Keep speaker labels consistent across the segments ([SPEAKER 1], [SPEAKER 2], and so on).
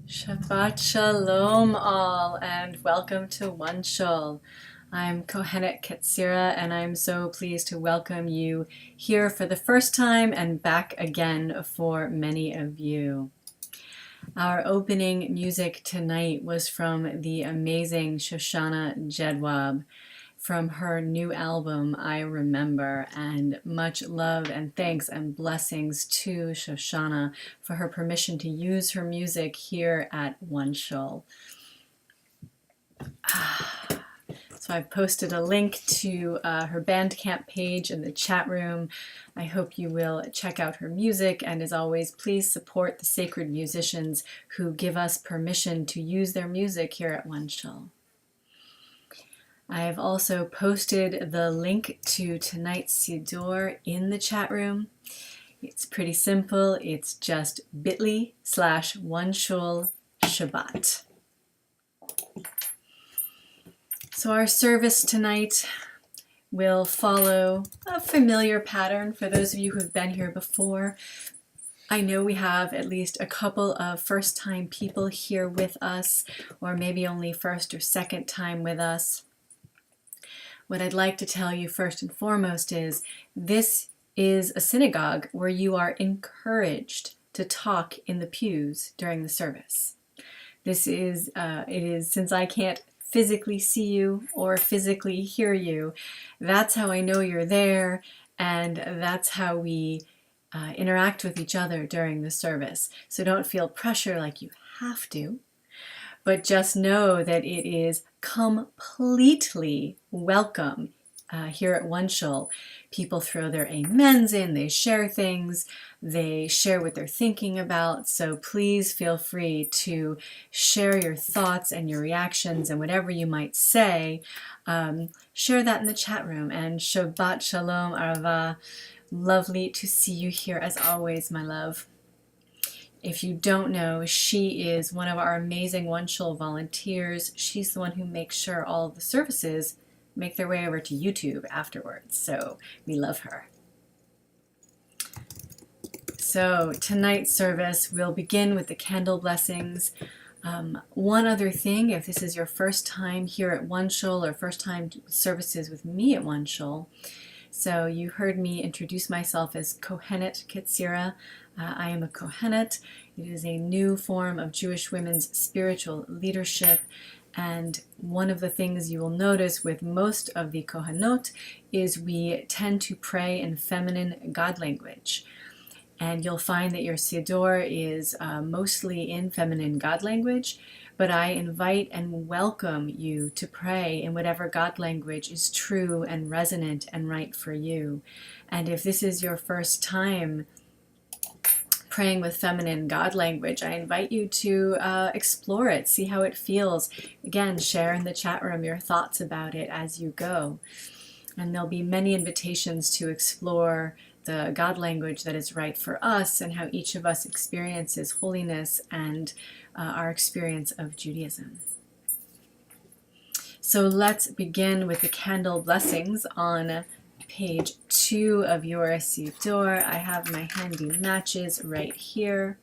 [SPEAKER 1] Shabbat Shalom all, and welcome to OneShul. I'm Kohenet Ketzirah, and I'm so pleased to welcome you here for the first time and back again for many of you. Our opening music tonight was from the amazing Shoshana Jedwab from her new album, I Remember, and much love and thanks and blessings to Shoshana for her permission to use her music here at OneShul. So I've posted a link to her Bandcamp page in the chat room. I hope you will check out her music, and as always, please support the sacred musicians who give us permission to use their music here at OneShul. I have also posted the link to tonight's Siddur in the chat room. It's pretty simple. It's just bit.ly/OneShul Shabbat. So our service tonight will follow a familiar pattern for those of you who have been here before. I know we have at least a couple of first-time people here with us, or maybe only first or second time with us. What I'd like to tell you first and foremost is this is a synagogue where you are encouraged to talk in the pews during the service. It is since I can't physically see you or physically hear you, that's how I know you're there, and that's how we interact with each other during the service. So don't feel pressure like you have to, but just know that it is completely welcome here at OneShul. People throw their amens in, they share things, they share what they're thinking about, so please feel free to share your thoughts and your reactions and whatever you might say. Share that in the chat room, and Shabbat Shalom Arava. Lovely to see you here as always, my love. If you don't know, she is one of our amazing OneShul volunteers. She's the one who makes sure all of the services make their way over to YouTube afterwards, so we love her. So tonight's service, we'll begin with the candle blessings. One other thing, if this is your first time here at OneShul or first time services with me at OneShul, so you heard me introduce myself as Kohenet Ketzirah. I am a Kohenet. It is a new form of Jewish women's spiritual leadership. And one of the things you will notice with most of the Kohenot is we tend to pray in feminine God language. And you'll find that your Siddur is mostly in feminine God language, but I invite and welcome you to pray in whatever God language is true and resonant and right for you. And if this is your first time praying with feminine God language, I invite you to explore it, see how it feels. Again, share in the chat room your thoughts about it as you go. And there'll be many invitations to explore the God language that is right for us and how each of us experiences holiness and our experience of Judaism. So let's begin with the candle blessings on page 2. 2 of your Siddur. I have my handy matches right here.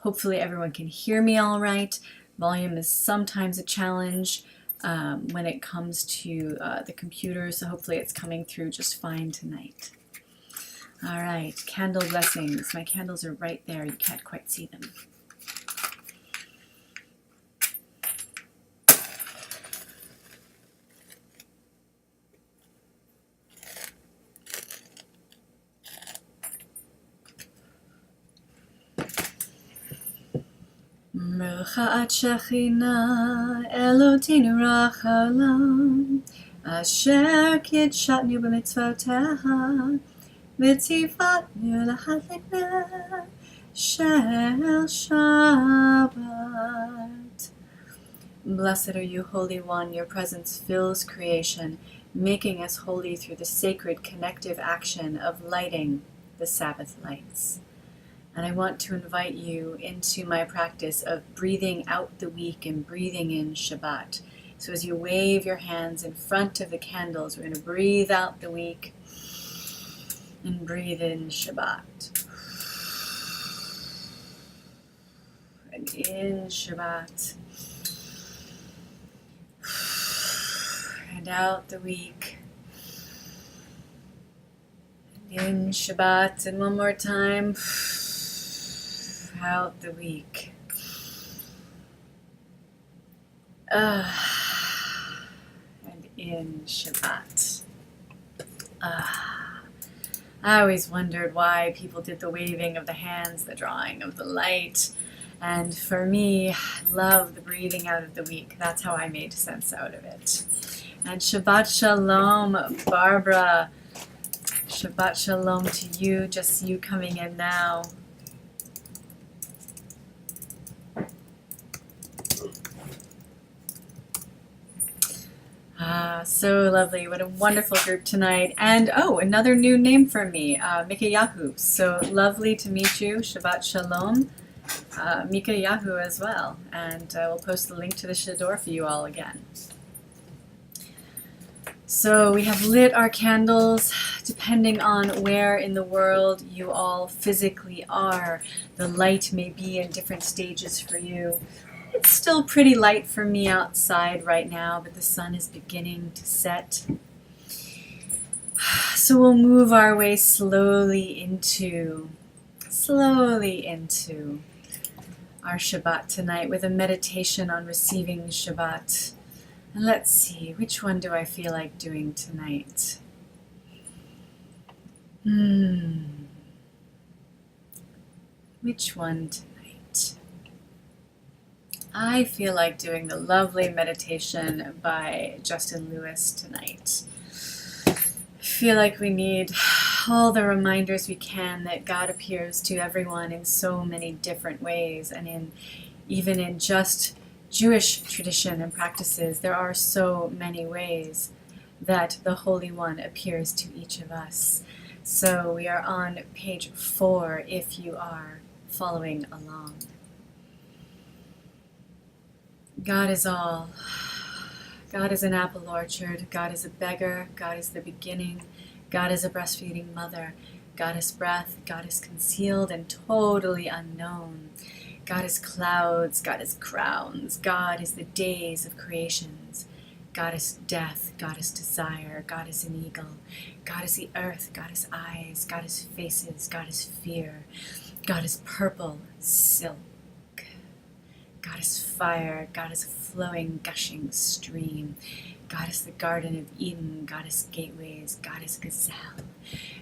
[SPEAKER 1] Hopefully everyone can hear me all right. Volume is sometimes a challenge when it comes to the computer, so hopefully it's coming through just fine tonight. All right, candle blessings. My candles are right there. You can't quite see them. Merchat Shechina Eloteinu Rachalam Asher Kidshatnu b'mitzvoteha V'tzivatnu l'hadlikneh Shel Shabbat. Blessed are you, Holy One, your presence fills creation, making us holy through the sacred connective action of lighting the Sabbath lights. And I want to invite you into my practice of breathing out the week and breathing in Shabbat. So as you wave your hands in front of the candles, we're going to breathe out the week and breathe in Shabbat. And in Shabbat. And out the week. And in Shabbat. And one more time. Out the week. And in Shabbat. I always wondered why people did the waving of the hands, the drawing of the light. And for me, I love the breathing out of the week. That's how I made sense out of it. And Shabbat Shalom, Barbara. Shabbat Shalom to you, just you coming in now. So lovely. What a wonderful group tonight. And, oh, another new name for me, Mika Yahu. So lovely to meet you. Shabbat Shalom. Mika Yahu as well. And we'll post the link to the Shador for you all again. So we have lit our candles. Depending on where in the world you all physically are, the light may be in different stages for you. It's still pretty light for me outside right now, but the sun is beginning to set. So we'll move our way slowly into our Shabbat tonight with a meditation on receiving Shabbat. And let's see, which one do I feel like doing tonight? Which one tonight? I feel like doing the lovely meditation by Justin Lewis tonight. I feel like we need all the reminders we can that God appears to everyone in so many different ways, and even in just Jewish tradition and practices, there are so many ways that the Holy One appears to each of us. So we are on page 4 if you are following along. God is all. God is an apple orchard. God is a beggar. God is the beginning. God is a breastfeeding mother. God is breath. God is concealed and totally unknown. God is clouds. God is crowns. God is the days of creations. God is death. God is desire. God is an eagle. God is the earth. God is eyes. God is faces. God is fear. God is purple silk. God is fire. God is a flowing, gushing stream. God is the Garden of Eden. God is gateways. God is gazelle.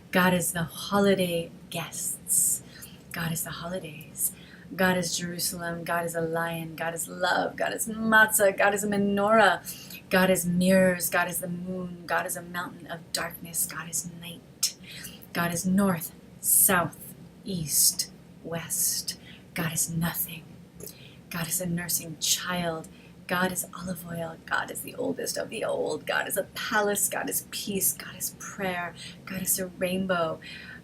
[SPEAKER 1] God is the holiday guests. God is the holidays. God is Jerusalem. God is a lion. God is love. God is matzah. God is a menorah. God is mirrors. God is the moon. God is a mountain of darkness. God is night. God is north, south, east, west. God is nothing. God is a nursing child. God is olive oil. God is the oldest of the old. God is a palace. God is peace. God is prayer. God is a rainbow.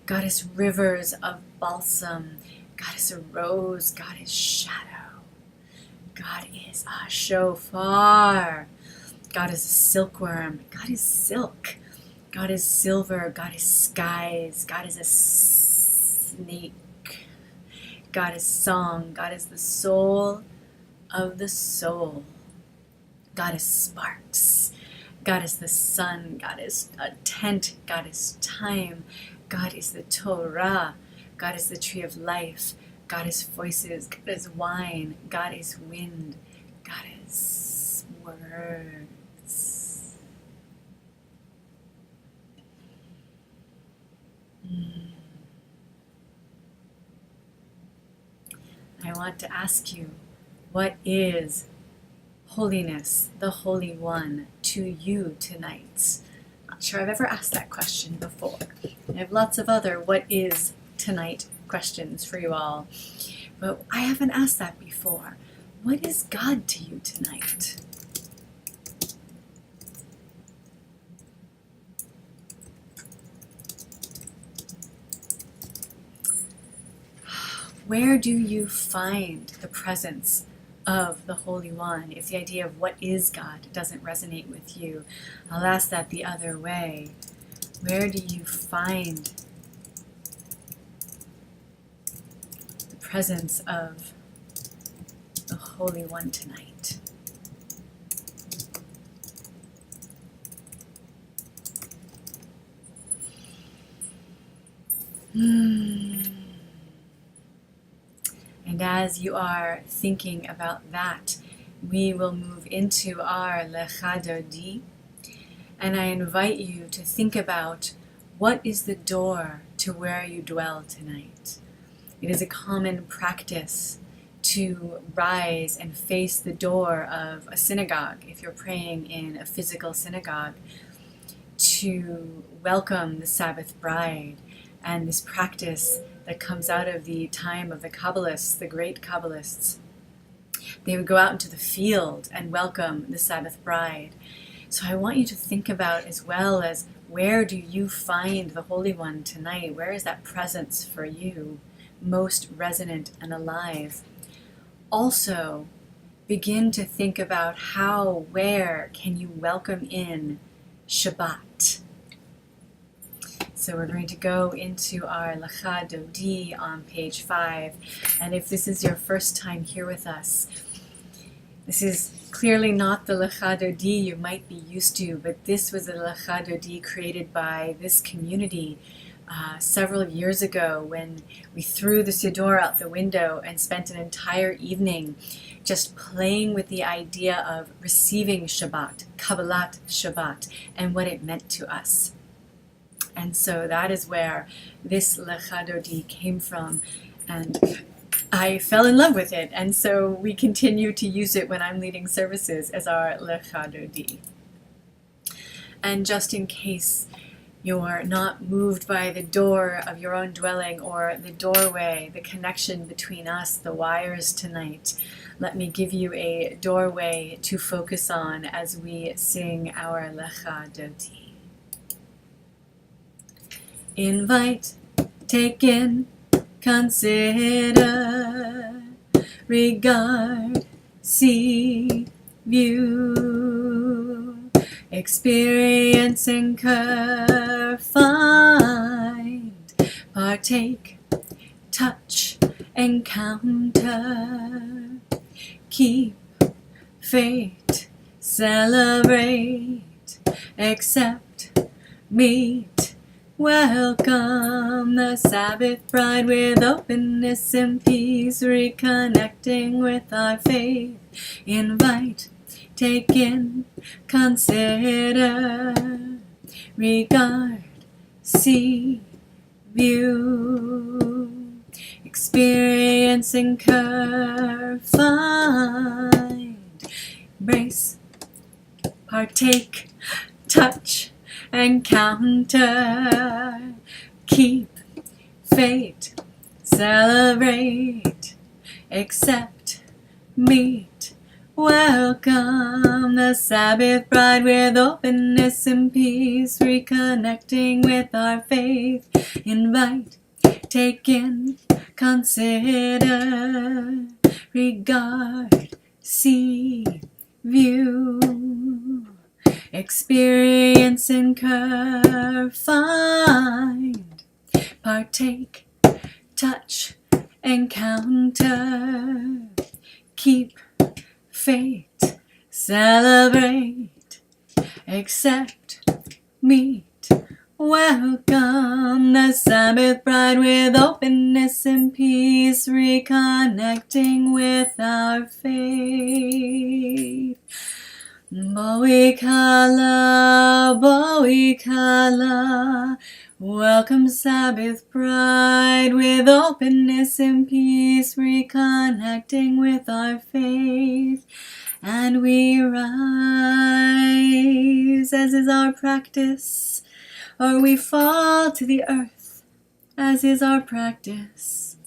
[SPEAKER 1] God is rivers of balsam. God is a rose. God is shadow. God is a shofar. God is a silkworm. God is silk. God is silver. God is skies. God is a snake. God is song. God is the soul of the soul. God is sparks. God is the sun. God is a tent. God is time. God is the Torah. God is the tree of life. God is voices. God is wine. God is wind. God is words. I want to ask you, what is holiness, the Holy One, to you tonight? Not sure I've ever asked that question before. I have lots of other what is tonight questions for you all, but I haven't asked that before. What is God to you tonight? Where do you find the presence of the Holy One? If the idea of what is God doesn't resonate with you, I'll ask that the other way. Where do you find the presence of the Holy One tonight? And as you are thinking about that, we will move into our Lecha Dodi. And I invite you to think about what is the door to where you dwell tonight. It is a common practice to rise and face the door of a synagogue, if you're praying in a physical synagogue, to welcome the Sabbath bride. And this practice that comes out of the time of the Kabbalists, the great Kabbalists, they would go out into the field and welcome the Sabbath bride. So I want you to think about, as well as, where do you find the Holy One tonight? Where is that presence for you most resonant and alive? Also, begin to think about where can you welcome in Shabbat? So we're going to go into our Lecha Dodi on page 5. And if this is your first time here with us, this is clearly not the Lecha Dodi you might be used to, but this was a Lecha Dodi created by this community several years ago, when we threw the Siddur out the window and spent an entire evening just playing with the idea of receiving Shabbat, Kabbalat Shabbat, and what it meant to us. And so that is where this Lecha Dodi came from, and I fell in love with it, and so we continue to use it when I'm leading services as our Lecha Dodi. And just in case you're not moved by the door of your own dwelling or the doorway, the connection between us, the wires tonight, let me give you a doorway to focus on as we sing our Lecha Dodi. Invite, take in, consider, regard, see, view, experience, incur, find, partake, touch, encounter, keep, fate, celebrate, accept, meet, welcome the Sabbath bride with openness and peace, reconnecting with our faith. Invite, take in, consider, regard, see, view, experience, incur, find, embrace, partake, touch, encounter, keep, fate, celebrate, accept, meet, welcome the Sabbath bride with openness and peace, reconnecting with our faith. Invite, take in, consider, regard, see, view, experience, incur, find, partake, touch, encounter, keep, fate, celebrate, accept, meet, welcome the Sabbath bride with openness and peace, reconnecting with our faith. Boikala, Boikala, welcome Sabbath bride with openness and peace, reconnecting with our faith. And we rise, as is our practice, or we fall to the earth, as is our practice,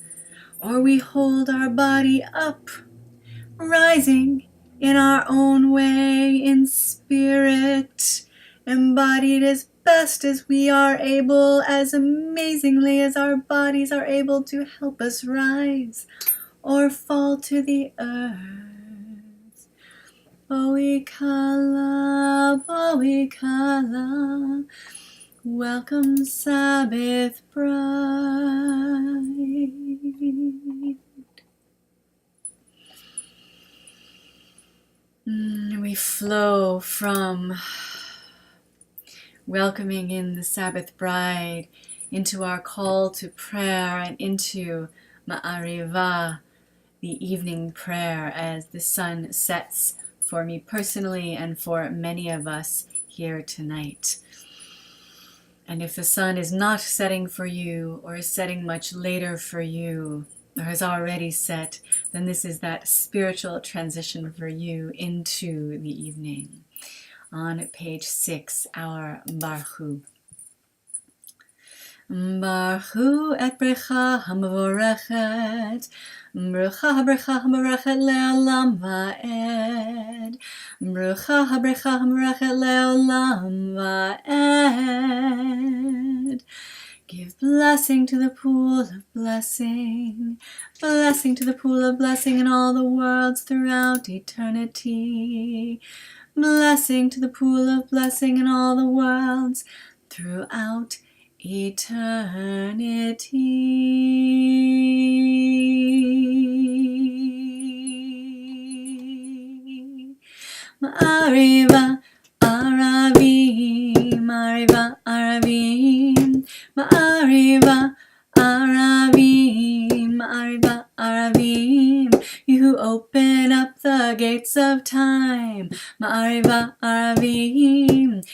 [SPEAKER 1] or we hold our body up, rising in our own way, in spirit, embodied as best as we are able, as amazingly as our bodies are able to help us rise or fall to the earth. Boikala, Boikala, welcome Sabbath bride. We flow from welcoming in the Sabbath bride into our call to prayer and into Ma'ariva, the evening prayer, as the sun sets for me personally and for many of us here tonight. And if the sun is not setting for you, or is setting much later for you, or has already set, then this is that spiritual transition for you into the evening. On page 6, our Baruch. Baruch et brecha hamavorechet, brecha habrecha hamarechet le'olam va'ed, brecha habrecha hamarechet le'olam va'ed. Give blessing to the pool of blessing, blessing to the pool of blessing in all the worlds throughout eternity, blessing to the pool of blessing in all the worlds throughout eternity. Ma'ariva, Aravim, Ma'ariva, Aravim, Ma'ariva, Aravim, Ma'ariva, Aravim. You who open up the gates of time, Ma'ariva, Aravim.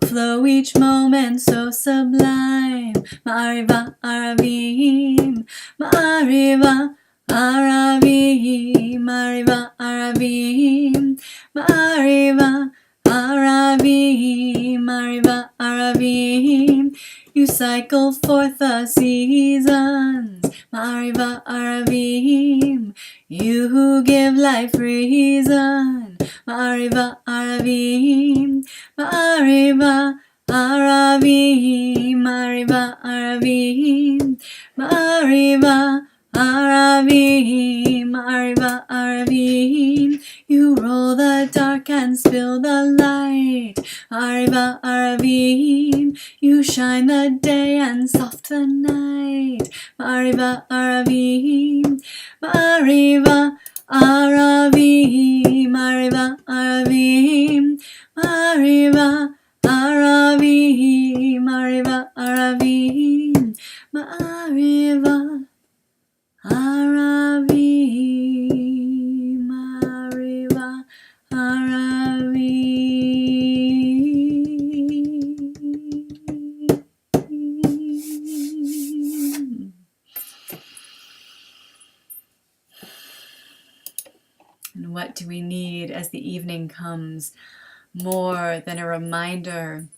[SPEAKER 1] Flow each moment so sublime, Ma'ariva, Aravim, Ma'ariva, Aravim, Ma'ariva, Aravim, Ma'ariva, Aravim, Ma'ariva, Aravim. You cycle forth the seasons, Ma'ariva, Aravim. You who give life reason, Ma'ariva, Aravim, Ma'ariva, Aravim, Ma'ariva, Aravim, Ma'ariva, Aravim, Ma'ariva, Aravim. You roll the dark and spill the light, Ma'ariva, Aravim. You shine the day and soft the night, Ma'ariva, Aravim, Ma'ariva, Aravim, Ma'ariva, Aravim, Ma'ariva, Aravim, Ma'ariva, Aravim, Ma'ariva, Aravim, Ma'ariva, Aravim. And what do we need as the evening comes more than a reminder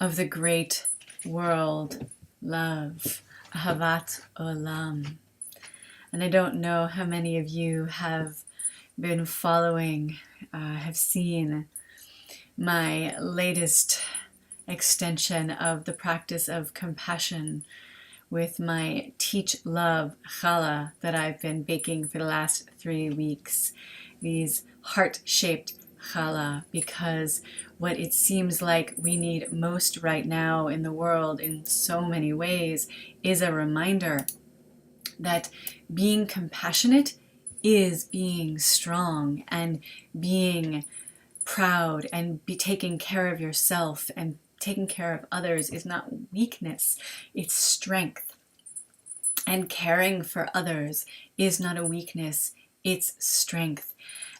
[SPEAKER 1] of the great world love, Ahavat Olam? And I don't know how many of you have been following, have seen my latest extension of the practice of compassion with my Teach Love challah that I've been baking for the last 3 weeks. These heart-shaped challah, because what it seems like we need most right now in the world in so many ways is a reminder that being compassionate is being strong and being proud, and be taking care of yourself and taking care of others is not weakness, it's strength. And caring for others is not a weakness, it's strength.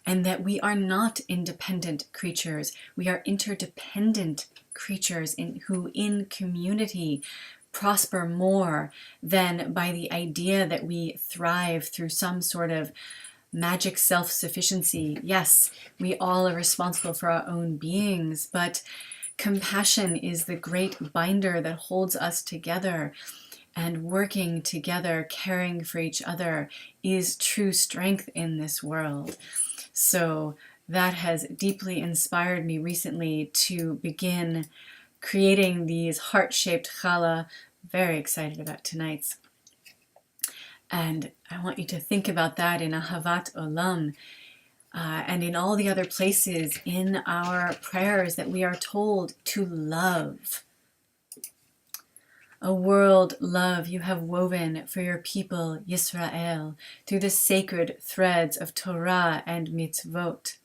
[SPEAKER 1] And that we are not independent creatures, we are interdependent creatures who in community prosper more than by the idea that we thrive through some sort of magic self-sufficiency. Yes, we all are responsible for our own beings, but compassion is the great binder that holds us together, and working together, caring for each other, is true strength in this world. So that has deeply inspired me recently to begin creating these heart-shaped challah. Very excited about tonight's. And I want you to think about that in Ahavat Olam, and in all the other places in our prayers that we are told to love. A world love you have woven for your people, Yisrael, through the sacred threads of Torah and mitzvot.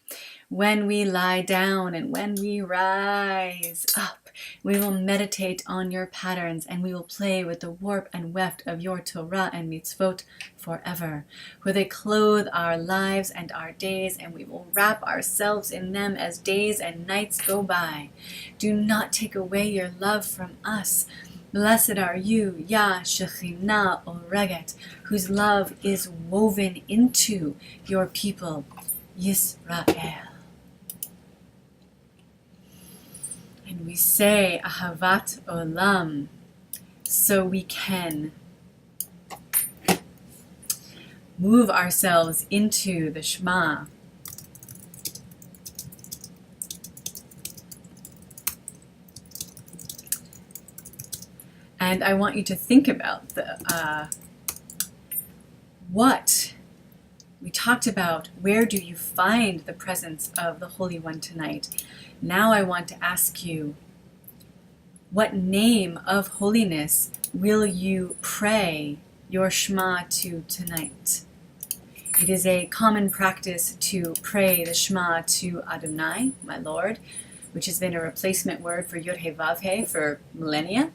[SPEAKER 1] When we lie down and when we rise up, we will meditate on your patterns, and we will play with the warp and weft of your Torah and mitzvot forever. For they clothe our lives and our days, and we will wrap ourselves in them as days and nights go by. Do not take away your love from us. Blessed are you, Yah Shekhinah Oreget, whose love is woven into your people, Yisrael. And we say Ahavat Olam so we can move ourselves into the Shema. And I want you to think about what we talked about. Where do you find the presence of the Holy One tonight? Now I want to ask you, what name of holiness will you pray your Shema to tonight? It is a common practice to pray the Shema to Adonai, my Lord, which has been a replacement word for Yod-Heh-Vav-Heh for millennia.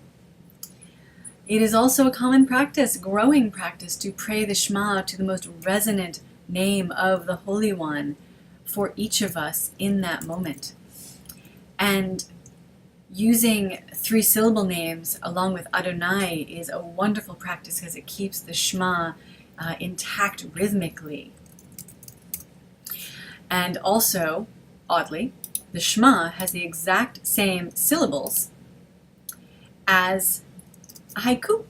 [SPEAKER 1] It is also a common practice, growing practice, to pray the Shema to the most resonant name of the Holy One for each of us in that moment. And using 3-syllable names along with Adonai is a wonderful practice because it keeps the Shema intact rhythmically. And also, oddly, the Shema has the exact same syllables as a haiku.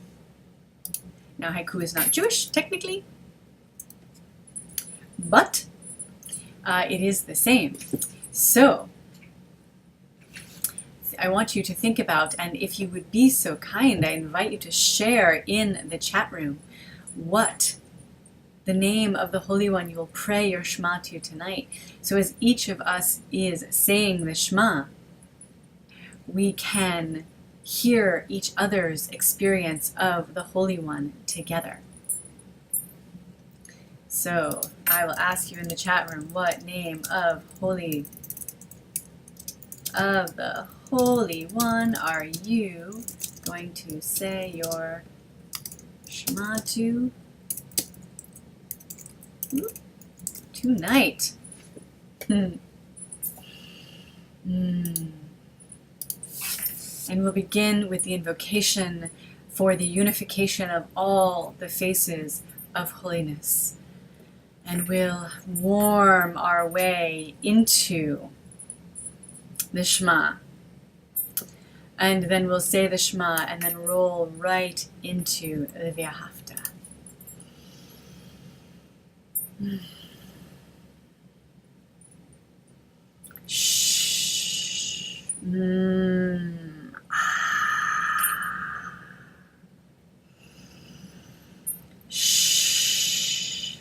[SPEAKER 1] Now, haiku is not Jewish, technically, but it is the same. So, I want you to think about, and if you would be so kind, I invite you to share in the chat room what the name of the Holy One you will pray your Shema to tonight. So as each of us is saying the Shema, we can hear each other's experience of the Holy One together. So I will ask you in the chat room, what name of the Holy One are you going to say your Shema to tonight? And we'll begin with the invocation for the unification of all the faces of holiness. And we'll warm our way into the Shema. And then we'll say the Shema and then roll right into the V'ahavta. Shh. Shh.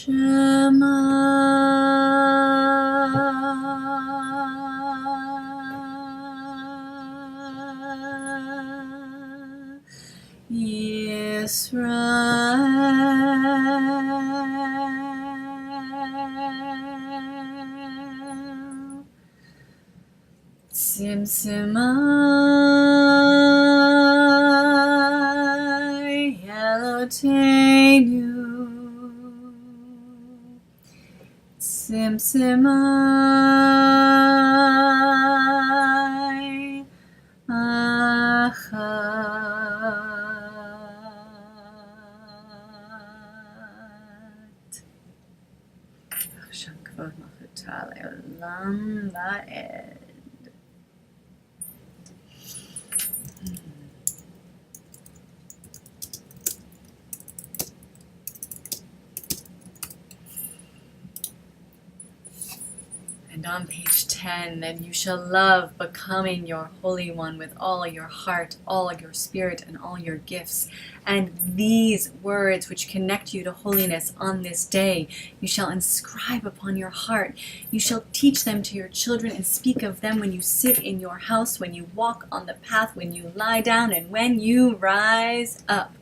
[SPEAKER 1] Shema Yisrael Tzimtzimai Eloteinu Tzimtzimai Achat Shem Kvod Malchuta Le'olam Va'ed. And on page 10, then you shall love becoming your Holy One with all your heart, all your spirit, and all your gifts. And these words which connect you to holiness on this day, you shall inscribe upon your heart. You shall teach them to your children and speak of them when you sit in your house, when you walk on the path, when you lie down, and when you rise up.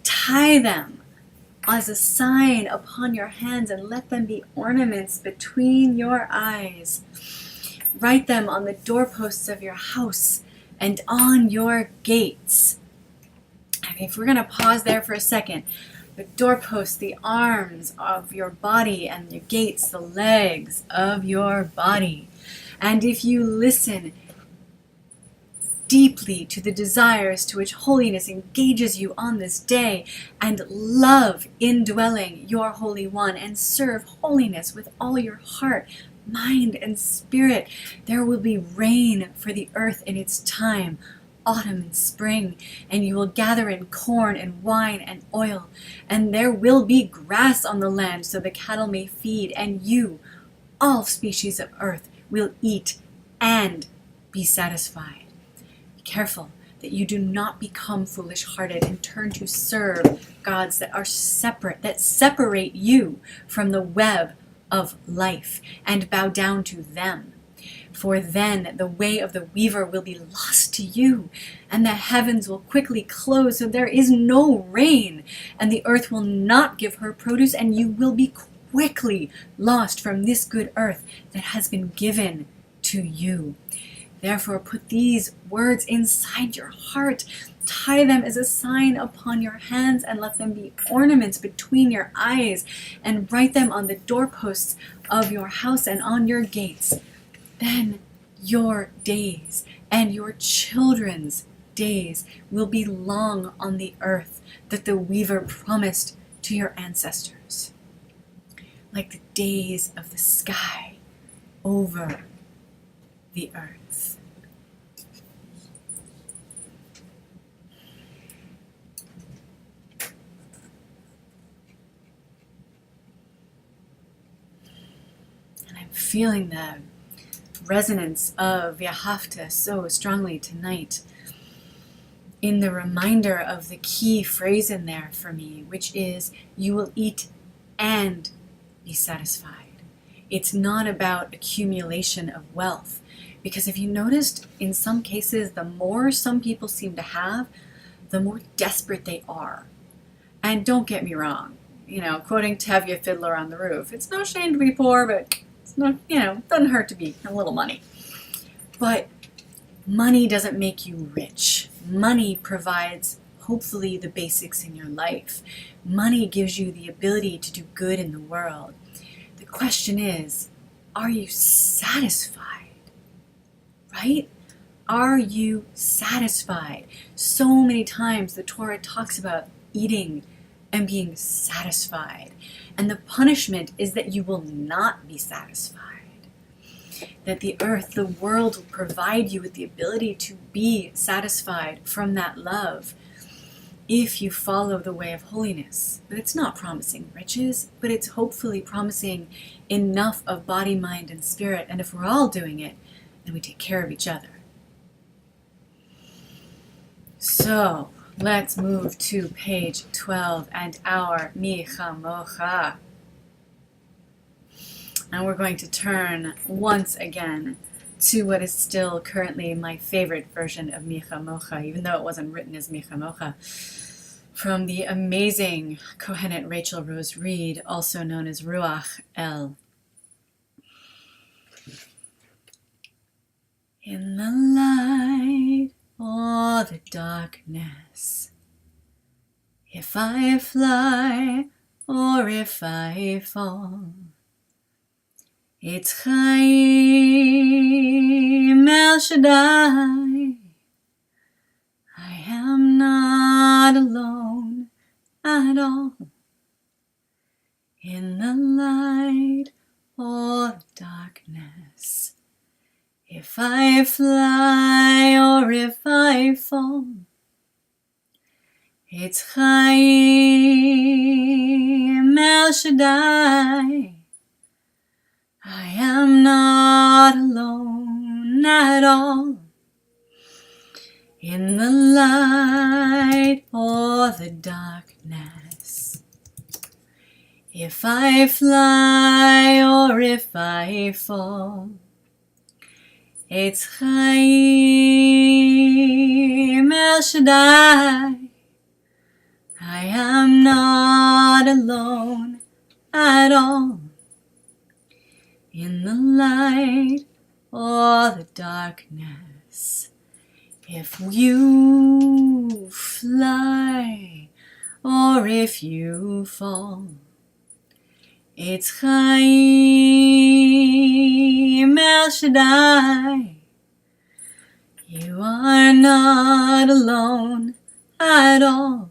[SPEAKER 1] Tie them as a sign upon your hands, and let them be ornaments between your eyes. Write them on the doorposts of your house and on your gates. Okay, if we're going to pause there for a second, the doorposts, the arms of your body, and your gates, the legs of your body. And if you listen deeply to the desires to which holiness engages you on this day, and love indwelling your Holy One, and serve holiness with all your heart, mind, and spirit, there will be rain for the earth in its time, autumn and spring, and you will gather in corn and wine and oil, and there will be grass on the land so the cattle may feed, and you, all species of earth, will eat and be satisfied. Careful that you do not become foolish-hearted and turn to serve gods that are separate, that separate you from the web of life, and bow down to them. For then the way of the weaver will be lost to you, and the heavens will quickly close, so there is no rain, and the earth will not give her produce, and you will be quickly lost from this good earth that has been given to you. Therefore, put these words inside your heart. Tie them as a sign upon your hands, and let them be ornaments between your eyes, and write them on the doorposts of your house and on your gates. Then your days and your children's days will be long on the earth that the weaver promised to your ancestors, like the days of the sky over the earth. And I'm feeling the resonance of Yahavta so strongly tonight in the reminder of the key phrase in there for me, which is, you will eat and be satisfied. It's not about accumulation of wealth. Because if you noticed, in some cases, the more some people seem to have, the more desperate they are. And don't get me wrong, quoting Tevye Fiddler on the Roof, it's no shame to be poor, but it's not, doesn't hurt to be a little money. But money doesn't make you rich. Money provides, hopefully, the basics in your life. Money gives you the ability to do good in the world. The question is, are you satisfied? Right? Are you satisfied? So many times the Torah talks about eating and being satisfied. And the punishment is that you will not be satisfied. That the earth, the world, will provide you with the ability to be satisfied from that love if you follow the way of holiness. But it's not promising riches, but it's hopefully promising enough of body, mind, and spirit. And if we're all doing it, then we take care of each other. So let's move to page 12 and our Mi Chamocha. And we're going to turn once again to what is still currently my favorite version of Micha Mocha, even though it wasn't written as Micha Mocha, from the amazing Kohenet Rachel Rose Reed, also known as Ruach El. In the light or the darkness, if I fly or if I fall, it's Chaim El Shaddai. I am not alone at all. In the light or the darkness, if I fly or if I fall, it's Chaim El Shaddai. I am not alone at all. In the light or the darkness, if I fly or if I fall, it's Chaim El Shaddai. I am not alone at all. In the light or the darkness, if you fly or if you fall, it's Chaim El Shaddai. You are not alone at all.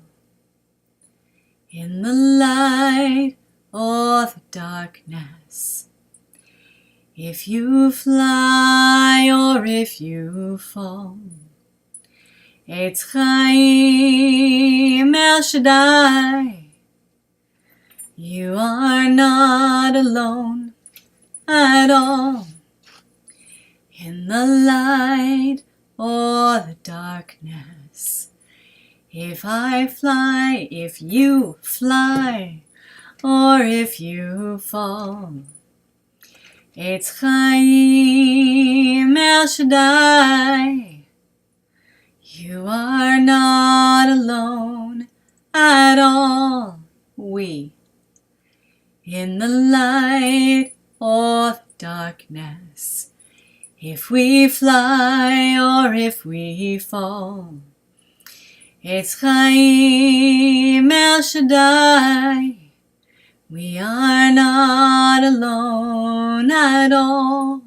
[SPEAKER 1] In the light or the darkness, if you fly or if you fall, it's Chaim El Shaddai. You are not alone at all. In the light or the darkness, if I fly, if you fly, or if you fall, it's Chaim El Shaddai. You are not alone at all. We, in the light or the darkness, if we fly or if we fall, it's Chaim El Shaddai. We are not alone at all.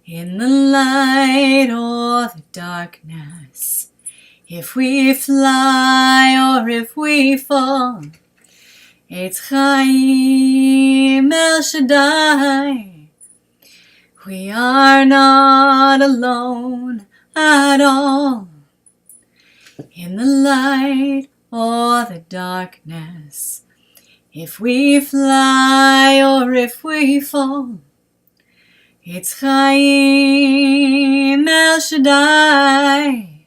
[SPEAKER 1] In the light or the darkness, if we fly or if we fall, it's Chaim El Shaddai. We are not alone at all. In the light or the darkness, if we fly or if we fall, it's Chaim El Shaddai.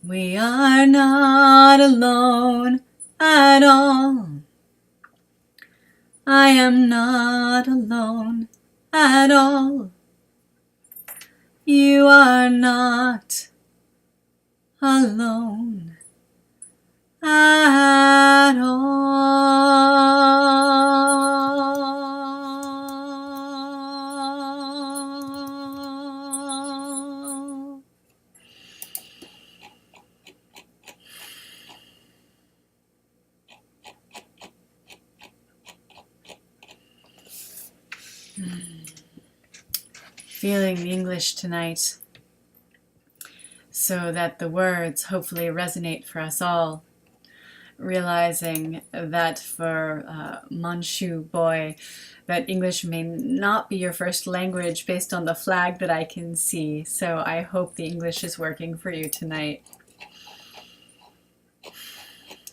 [SPEAKER 1] We are not alone at all. I am not alone at all. You are not alone at all. Feeling the English tonight so that the words hopefully resonate for us all. Realizing that for Manchu boy, that English may not be your first language based on the flag that I can see. So I hope the English is working for you tonight.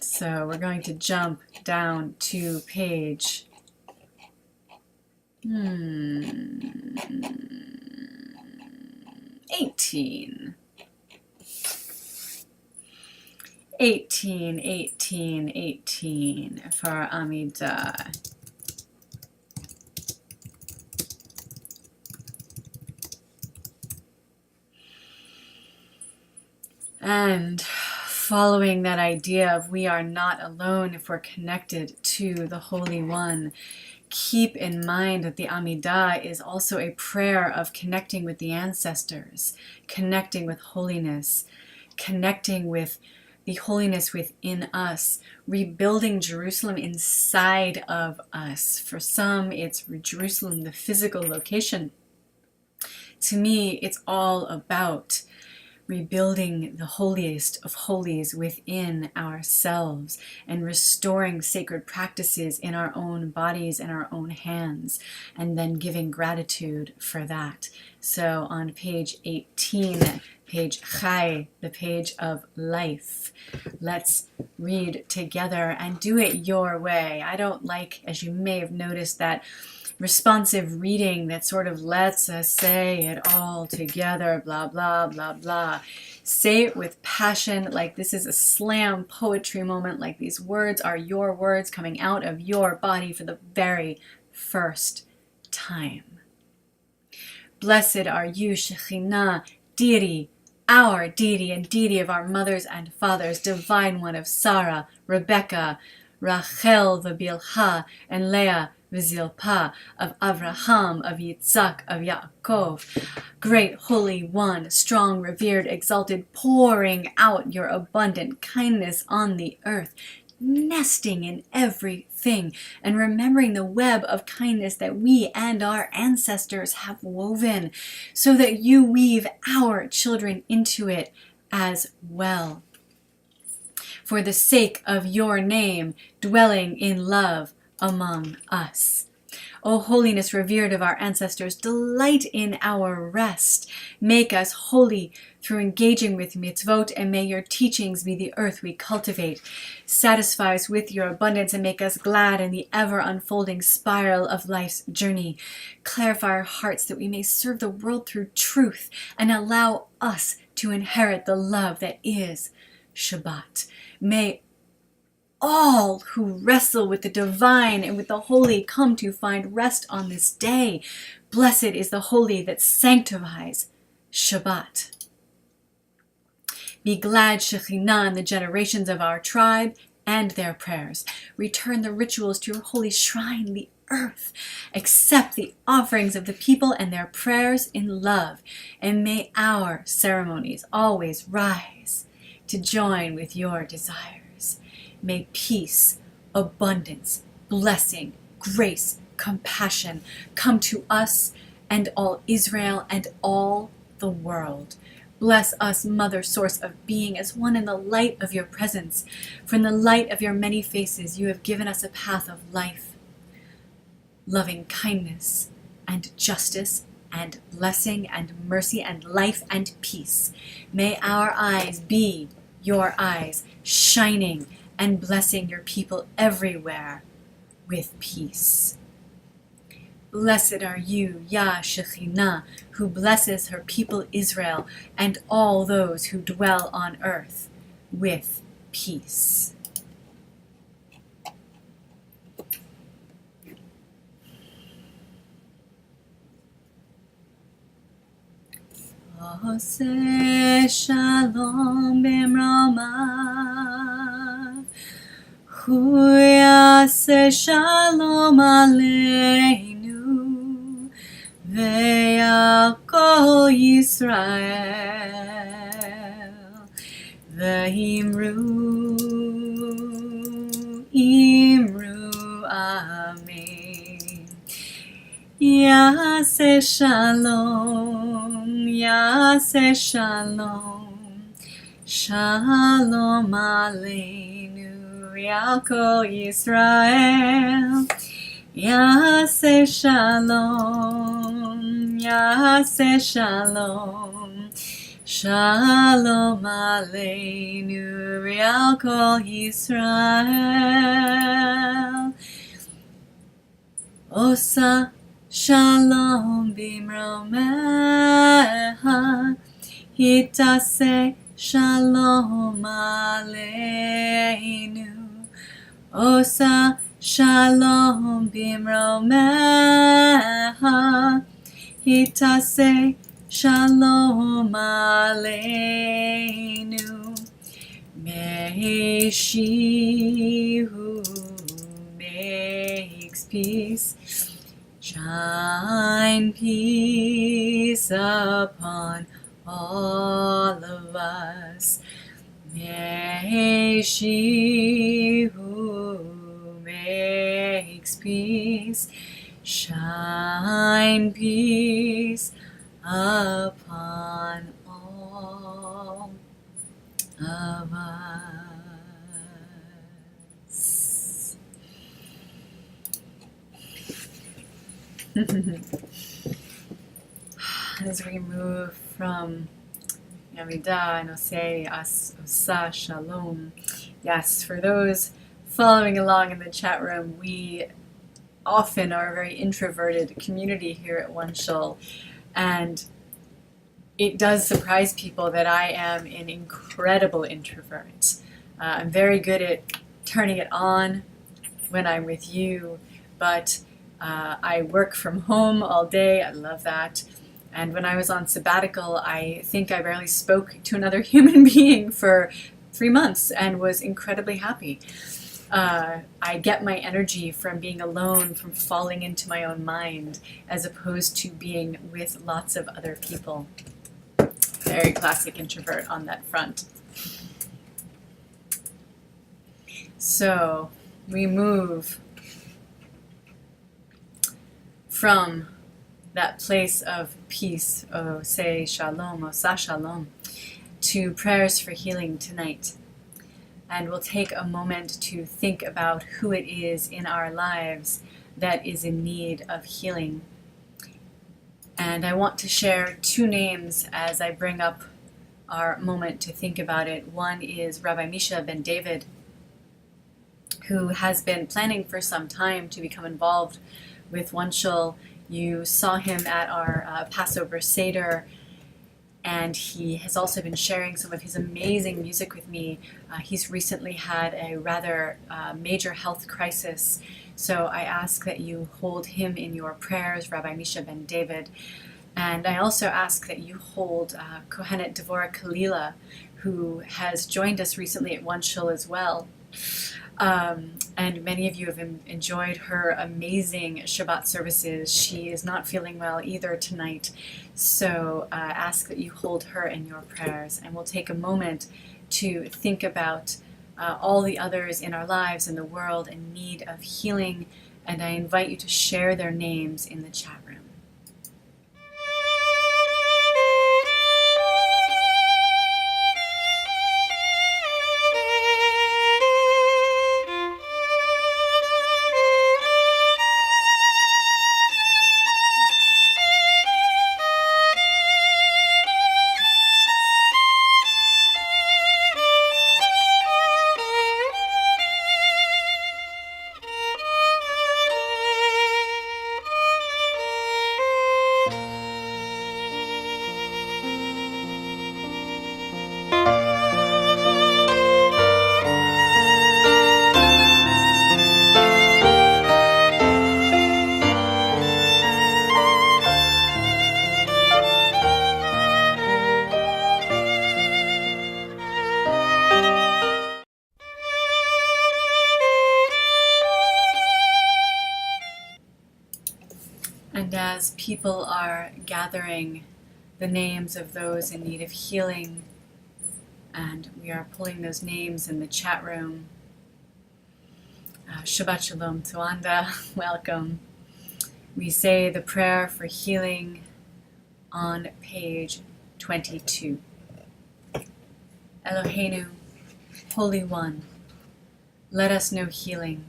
[SPEAKER 1] So we're going to jump down to page 18. 18 for Amidah. And following that idea of we are not alone if we're connected to the Holy One, keep in mind that the Amidah is also a prayer of connecting with the ancestors, connecting with holiness, connecting with the holiness within us, rebuilding Jerusalem inside of us. For some, it's Jerusalem, the physical location. To me, it's all about rebuilding the holiest of holies within ourselves and restoring sacred practices in our own bodies and our own hands, and then giving gratitude for that. So on page 18, page Chai, the page of life, let's read together and do it your way. I don't like, as you may have noticed, that responsive reading that sort of lets us say it all together, blah, blah, blah, blah. Say it with passion, like this is a slam poetry moment, like these words are your words coming out of your body for the very first time. Blessed are you, Shekhinah, deity, our deity and deity of our mothers and fathers, divine one of Sarah, Rebecca, Rachel the Bilhah, and Leah, Zilpah, of Avraham, of Yitzhak, of Yaakov, great Holy One, strong, revered, exalted, pouring out your abundant kindness on the earth, nesting in everything, and remembering the web of kindness that we and our ancestors have woven, so that you weave our children into it as well. For the sake of your name, dwelling in love among us. O holiness revered of our ancestors, delight in our rest. Make us holy through engaging with mitzvot, and may your teachings be the earth we cultivate. Satisfy us with your abundance and make us glad in the ever-unfolding spiral of life's journey. Clarify our hearts that we may serve the world through truth and allow us to inherit the love that is Shabbat. May all who wrestle with the divine and with the holy come to find rest on this day. Blessed is the holy that sanctifies Shabbat. Be glad, Shekhinah, in the generations of our tribe and their prayers. Return the rituals to your holy shrine, the earth. Accept the offerings of the people and their prayers in love. And may our ceremonies always rise to join with your desires. May peace, abundance, blessing, grace, compassion come to us and all Israel and all the world. Bless us, Mother, source of being, as one in the light of your presence. For in the light of your many faces, you have given us a path of life, loving kindness and justice and blessing and mercy and life and peace. May our eyes be your eyes, shining and blessing your people everywhere with peace. Blessed are you, Yah Shekhinah, who blesses her people Israel and all those who dwell on earth with peace. Oseh shalom b'mramav, hu yaseh shalom aleinu, ve'al kol Yisrael, ve'imru, amen. Yaseh shalom, Yaseh shalom, shalom aleinu, Ve'al kol Yisrael. Yaseh shalom, Yaseh shalom, shalom aleinu, Ve'al kol Yisrael. Osa shalom b'mromeha, hitase shalom aleinu. Osa shalom b'mromeha, hitase shalom aleinu. she who makes peace shine peace upon all of us. May she who makes peace shine peace upon all of us. As we move from Yamida and Osei Osa Shalom. Yes, for those following along in the chat room, we often are a very introverted community here at OneShul, and it does surprise people that I am an incredible introvert. I'm very good at turning it on when I'm with you, but I work from home all day. I love that. And when I was on sabbatical, I think I barely spoke to another human being for 3 months and was incredibly happy. I get my energy from being alone, from falling into my own mind, as opposed to being with lots of other people. Very classic introvert on that front. So we move from that place of peace, say shalom, osa shalom, to prayers for healing tonight. And we'll take a moment to think about who it is in our lives that is in need of healing. And I want to share 2 names as I bring up our moment to think about it. One is Rabbi Misha ben David, who has been planning for some time to become involved with OneShul. You saw him at our Passover Seder, and he has also been sharing some of his amazing music with me. He's recently had a rather major health crisis, so I ask that you hold him in your prayers, Rabbi Misha ben David. And I also ask that you hold Kohenet Devorah Kalila, who has joined us recently at OneShul as well. And many of you have enjoyed her amazing Shabbat services. She is not feeling well either tonight, so ask that you hold her in your prayers. And we'll take a moment to think about all the others in our lives, in the world, in need of healing, and I invite you to share their names in the chat room. And as people are gathering the names of those in need of healing, and we are pulling those names in the chat room, Shabbat Shalom Tuanda, welcome. We say the prayer for healing on page 22. Eloheinu, Holy One, let us know healing.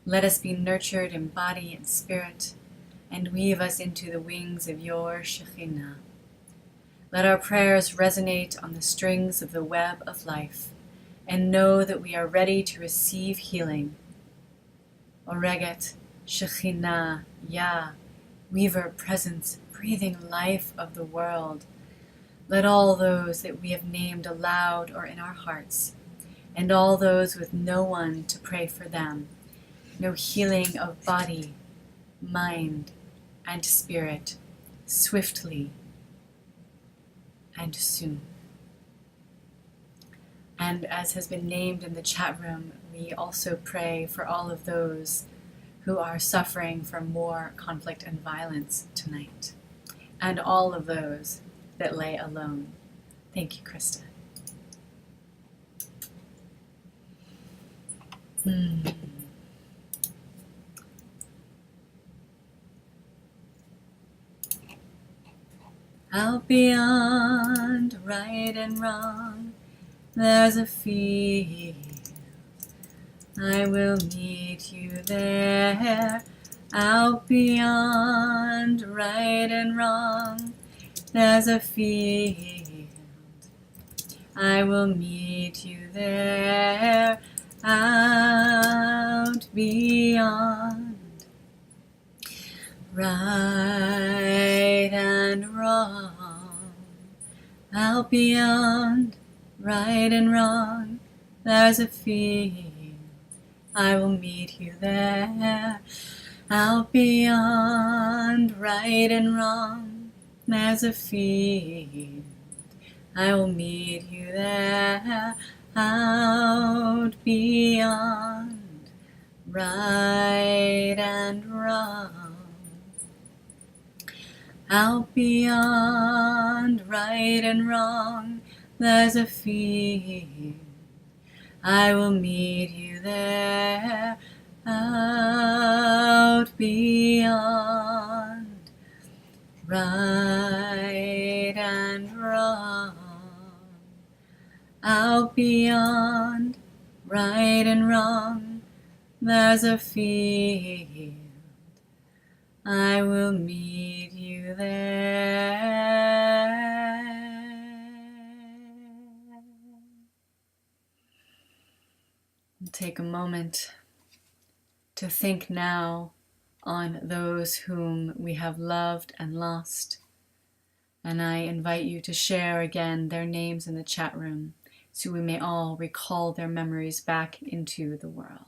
[SPEAKER 1] Let us be nurtured in body and spirit, and weave us into the wings of your Shekhinah. Let our prayers resonate on the strings of the web of life, and know that we are ready to receive healing. Oreget, Shekhinah, Yah, weaver presence, breathing life of the world. Let all those that we have named aloud or in our hearts, and all those with no one to pray for them, know healing of body, mind, and spirit, swiftly and soon. And as has been named in the chat room, we also pray for all of those who are suffering from war, conflict, and violence tonight, and all of those that lay alone. Thank you, Krista. Out beyond right and wrong, there's a field. I will meet you there. Out beyond right and wrong, there's a field. I will meet you there. Out beyond right and wrong, out beyond right and wrong, there's a field. I will meet you there. Out beyond right and wrong, there's a field. I will meet you there. Out beyond right and wrong, out beyond right and wrong, there's a field. I will meet you there. Out beyond right and wrong, out beyond right and wrong, there's a field. I will meet you there. Take a moment to think now on those whom we have loved and lost. And I invite you to share again their names in the chat room so we may all recall their memories back into the world.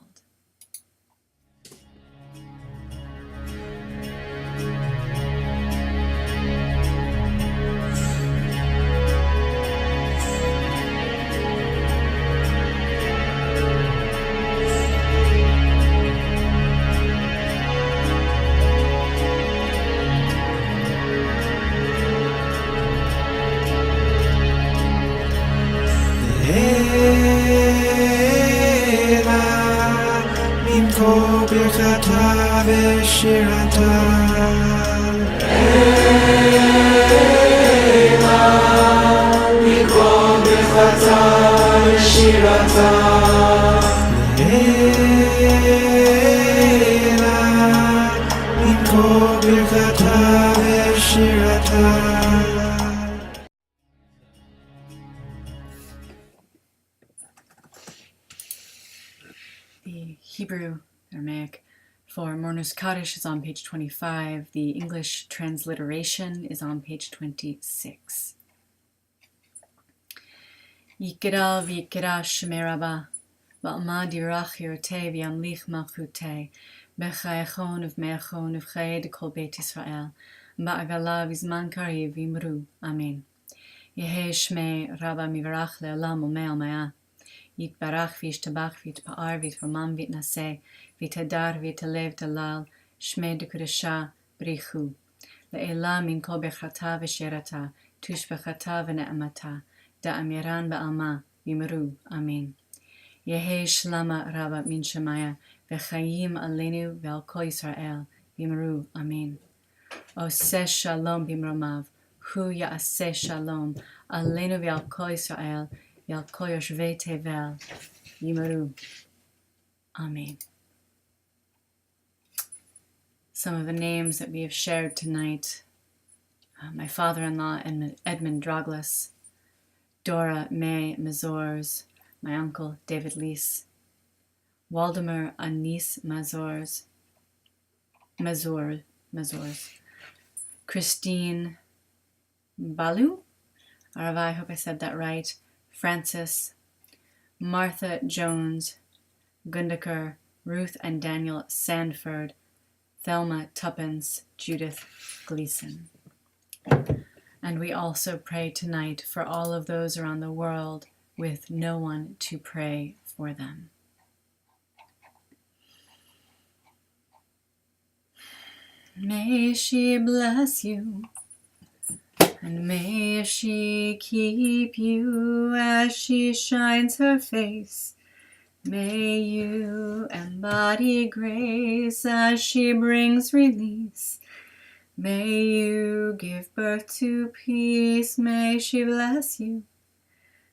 [SPEAKER 1] The Hebrew, Aramaic, for Mourner's Chodesh is on page 25. The English transliteration is on page 26. Yikira v'yikira shemei Rabba, v'almad yirach yirtei v'yamlich malchutei, b'chayachon v'meachon v'chay dekol Beit Yisrael, ba'agala v'zman kariv v'imru. Amen. Yehei shmei Rabba mivarach le'olam u'mei al-ma'ah. Yitbarach v'yishtabach v'yitpa'ar v'yitramam v'yitnaseh v'yitadar v'yitalev talal shmei dekudesha brichu le'ela min kol bechata v'sherata tushbechata v'ne'amata da'amiran ba'alma v'yimru. Amen. Yehei shlama Rabba min shemaya v'chayim aleinu v'al kol Yisrael v'yimru. Amen. Oseh shalom b'imromav hu ya'aseh shalom aleinu v'al kol Yisrael Yal kol yoshvei tevel yimaru. Amen. Some of the names that we have shared tonight: my father-in-law Edmund Droglas, Dora May Mazors, my uncle David Lees, Waldemar Anis Mazors, Christine Balu, Arava, I hope I said that right, Francis, Martha Jones, Gundaker, Ruth and Daniel Sandford, Thelma Tuppence, Judith Gleason. And we also pray tonight for all of those around the world with no one to pray for them. May she bless you, and may she keep you as she shines her face. May you embody grace as she brings release. May you give birth to peace. May she bless you,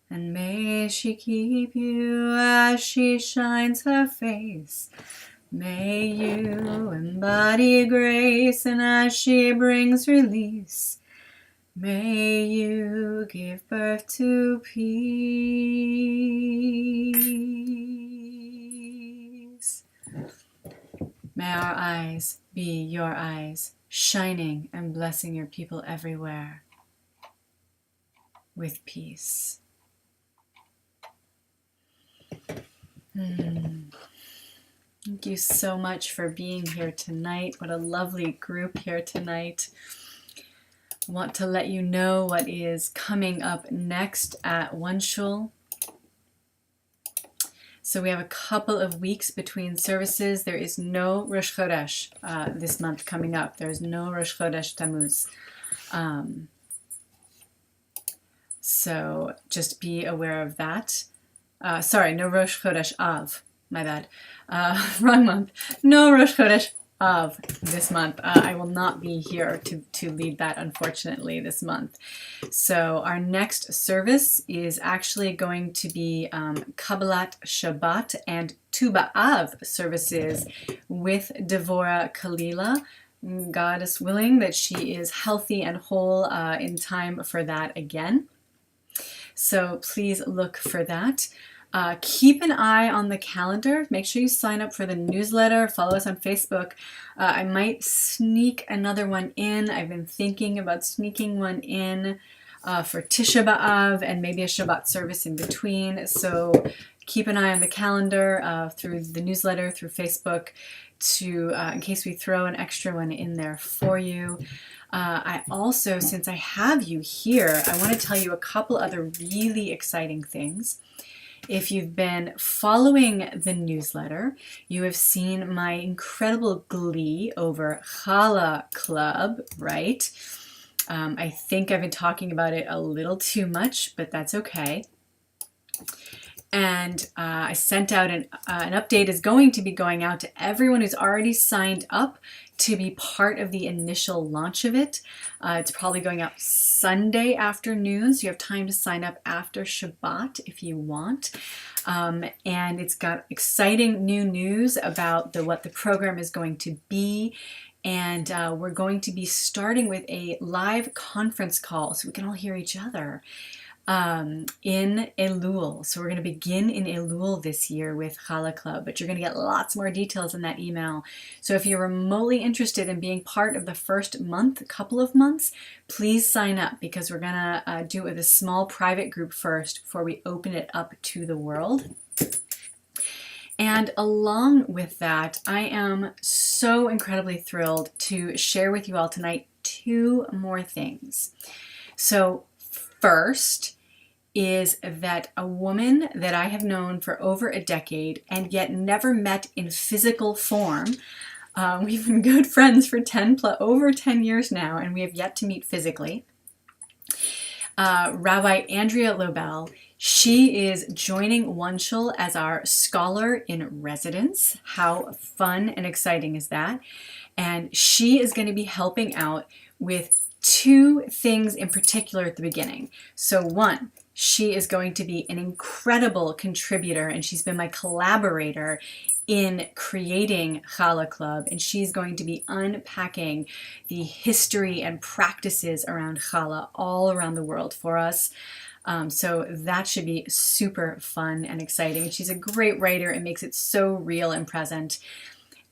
[SPEAKER 1] and may she keep you as she shines her face. May you embody grace, and as she brings release, may you give birth to peace. May our eyes be your eyes, shining and blessing your people everywhere with peace. Thank you so much for being here tonight. What a lovely group here tonight. I want to let you know what is coming up next at OneShul. So we have a couple of weeks between services. There is no Rosh Chodesh this month coming up. There is no Rosh Chodesh Tammuz. So just be aware of that. No Rosh Chodesh Av. My bad. Wrong month. No Rosh Chodesh Av this month. I will not be here to lead that, unfortunately, this month. So our next service is actually going to be Kabbalat, Shabbat, and Tu B'Av services with Devorah Kalila. God is willing that she is healthy and whole in time for that again. So please look for that. Keep an eye on the calendar. Make sure you sign up for the newsletter. Follow us on Facebook. I might sneak another one in. I've been thinking about sneaking one in for Tisha B'Av and maybe a Shabbat service in between. So keep an eye on the calendar through the newsletter, through Facebook, in case we throw an extra one in there for you. I also, since I have you here, I want to tell you a couple other really exciting things. If you've been following the newsletter, you have seen my incredible glee over Challah Club, right? I think I've been talking about it a little too much, but that's okay. And I sent out an update is going to be going out to everyone who's already signed up to be part of the initial launch of it. It's probably going out Sunday afternoon, so you have time to sign up after Shabbat if you want. And it's got exciting new news about what the program is going to be. And we're going to be starting with a live conference call so we can all hear each other. In Elul. So we're going to begin in Elul this year with Challah Club, but you're going to get lots more details in that email. So if you're remotely interested in being part of the first couple of months, please sign up because we're going to do it with a small private group first before we open it up to the world. And along with that, I am so incredibly thrilled to share with you all tonight 2 more things. So first is that a woman that I have known for over a decade and yet never met in physical form. We've been good friends for over 10 years now, and we have yet to meet physically. Rabbi Andrea Lobel. She is joining OneShul as our scholar in residence. How fun and exciting is that? And she is going to be helping out with 2 things in particular at the beginning. So 1, she is going to be an incredible contributor, and she's been my collaborator in creating Challah Club, and she's going to be unpacking the history and practices around Challah all around the world for us. So that should be super fun and exciting. And she's a great writer and makes it so real and present.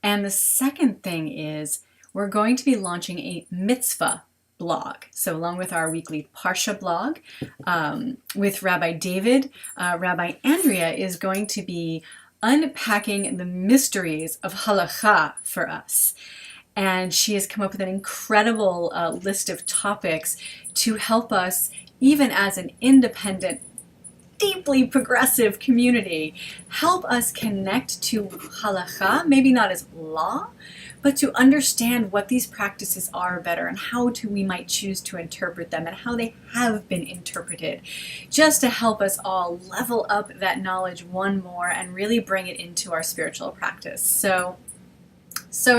[SPEAKER 1] And the second thing is we're going to be launching a mitzvah blog. So along with our weekly Parsha blog with Rabbi David, Rabbi Andrea is going to be unpacking the mysteries of halakha for us. And she has come up with an incredible list of topics to help us, even as an independent deeply progressive community, help us connect to halakha, maybe not as law, but to understand what these practices are better and how we might choose to interpret them and how they have been interpreted, just to help us all level up that knowledge one more and really bring it into our spiritual practice. So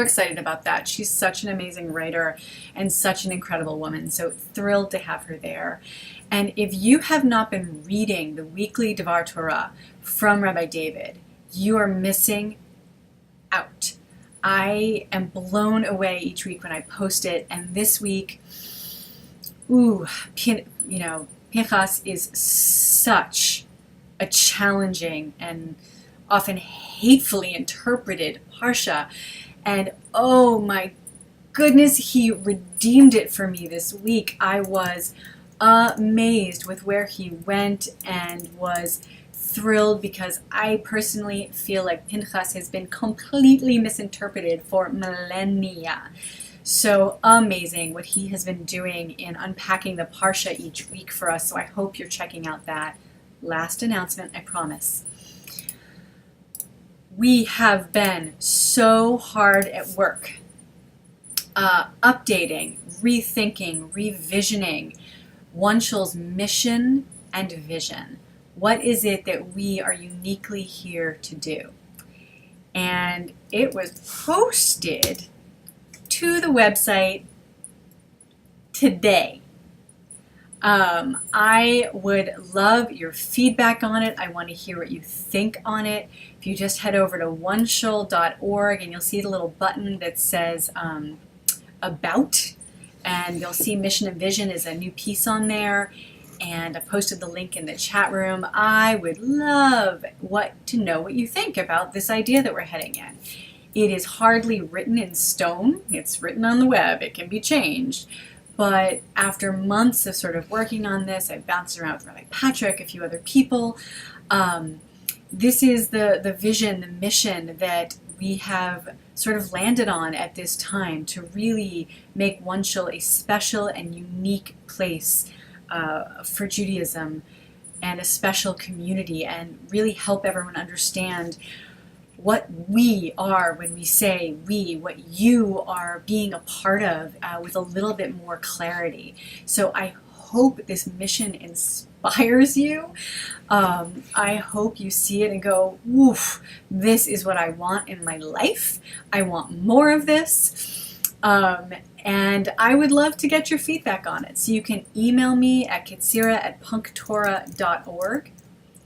[SPEAKER 1] excited about that. She's such an amazing writer and such an incredible woman. So thrilled to have her there. And if you have not been reading the weekly Devar Torah from Rabbi David, you are missing out. I am blown away each week when I post it. And this week, Pincheas is such a challenging and often hatefully interpreted parsha. And oh my goodness, he redeemed it for me this week. I was amazed with where he went and was thrilled because I personally feel like Pincheas has been completely misinterpreted for millennia. So amazing what he has been doing in unpacking the parsha each week for us. So I hope you're checking out that. Last announcement, I promise. We have been so hard at work, updating, rethinking, revisioning OneShul's mission and vision. What is it that we are uniquely here to do? And it was posted to the website today. I would love your feedback on it. I want to hear what you think on it. If you just head over to oneshul.org and you'll see the little button that says About, and you'll see Mission and Vision is a new piece on there. And I posted the link in the chat room. I would love to know what you think about this idea that we're heading in. It is hardly written in stone. It's written on the web. It can be changed. But after months of sort of working on this, I bounced around with Rabbi Patrick, a few other people. This is the vision, the mission that we have sort of landed on at this time to really make OneShul a special and unique place for Judaism and a special community, and really help everyone understand what we are when we say we, what you are being a part of with a little bit more clarity. So I hope this mission inspires you. I hope you see it and go, woof, this is what I want in my life. I want more of this. And I would love to get your feedback on it. So you can email me at ketzirah@punktorah.org.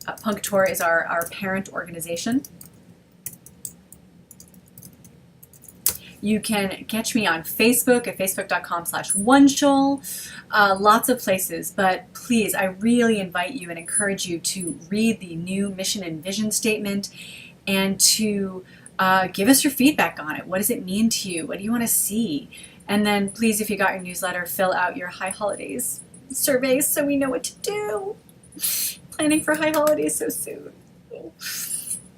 [SPEAKER 1] Punktorah is our parent organization. You can catch me on Facebook at facebook.com/OneShul, lots of places, but please, I really invite you and encourage you to read the new mission and vision statement and to give us your feedback on it. What does it mean to you? What do you want to see? And then please, if you got your newsletter, fill out your High Holidays surveys so we know what to do. Planning for High Holidays so soon.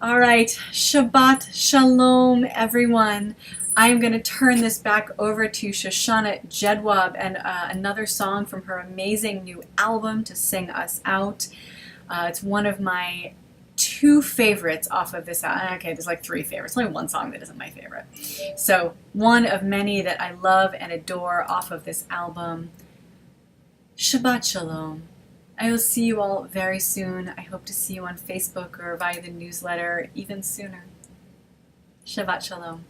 [SPEAKER 1] All right, Shabbat Shalom, everyone. I am going to turn this back over to Shoshana Jedwab and another song from her amazing new album to sing us out. It's one of my two favorites off of this album. Okay, there's like three favorites. Only one song that isn't my favorite. So one of many that I love and adore off of this album. Shabbat Shalom. I will see you all very soon. I hope to see you on Facebook or via the newsletter even sooner. Shabbat Shalom.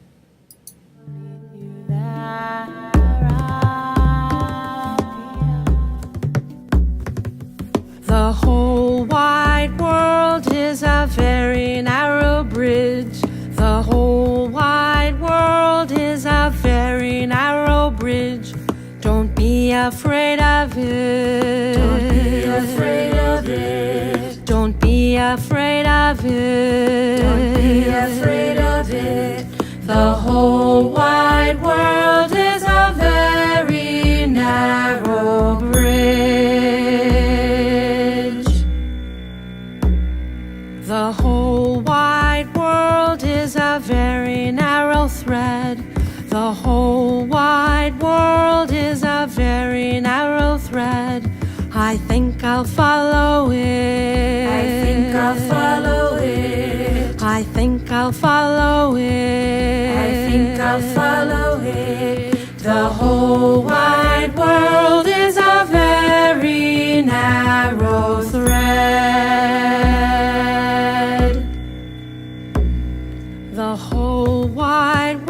[SPEAKER 2] The whole wide world is a very narrow bridge. The whole wide world is a very narrow bridge. Don't be afraid of it.
[SPEAKER 3] Don't be afraid of it.
[SPEAKER 2] Don't be afraid of it.
[SPEAKER 3] Don't be afraid of it.
[SPEAKER 2] The whole wide world is a very narrow bridge. The whole wide world is a very narrow thread. The whole wide world is a very narrow thread. I think I'll follow it.
[SPEAKER 3] I'll follow it.
[SPEAKER 2] I think I'll follow it.
[SPEAKER 3] I think I'll follow it.
[SPEAKER 2] The whole wide world is a very narrow thread. The whole wide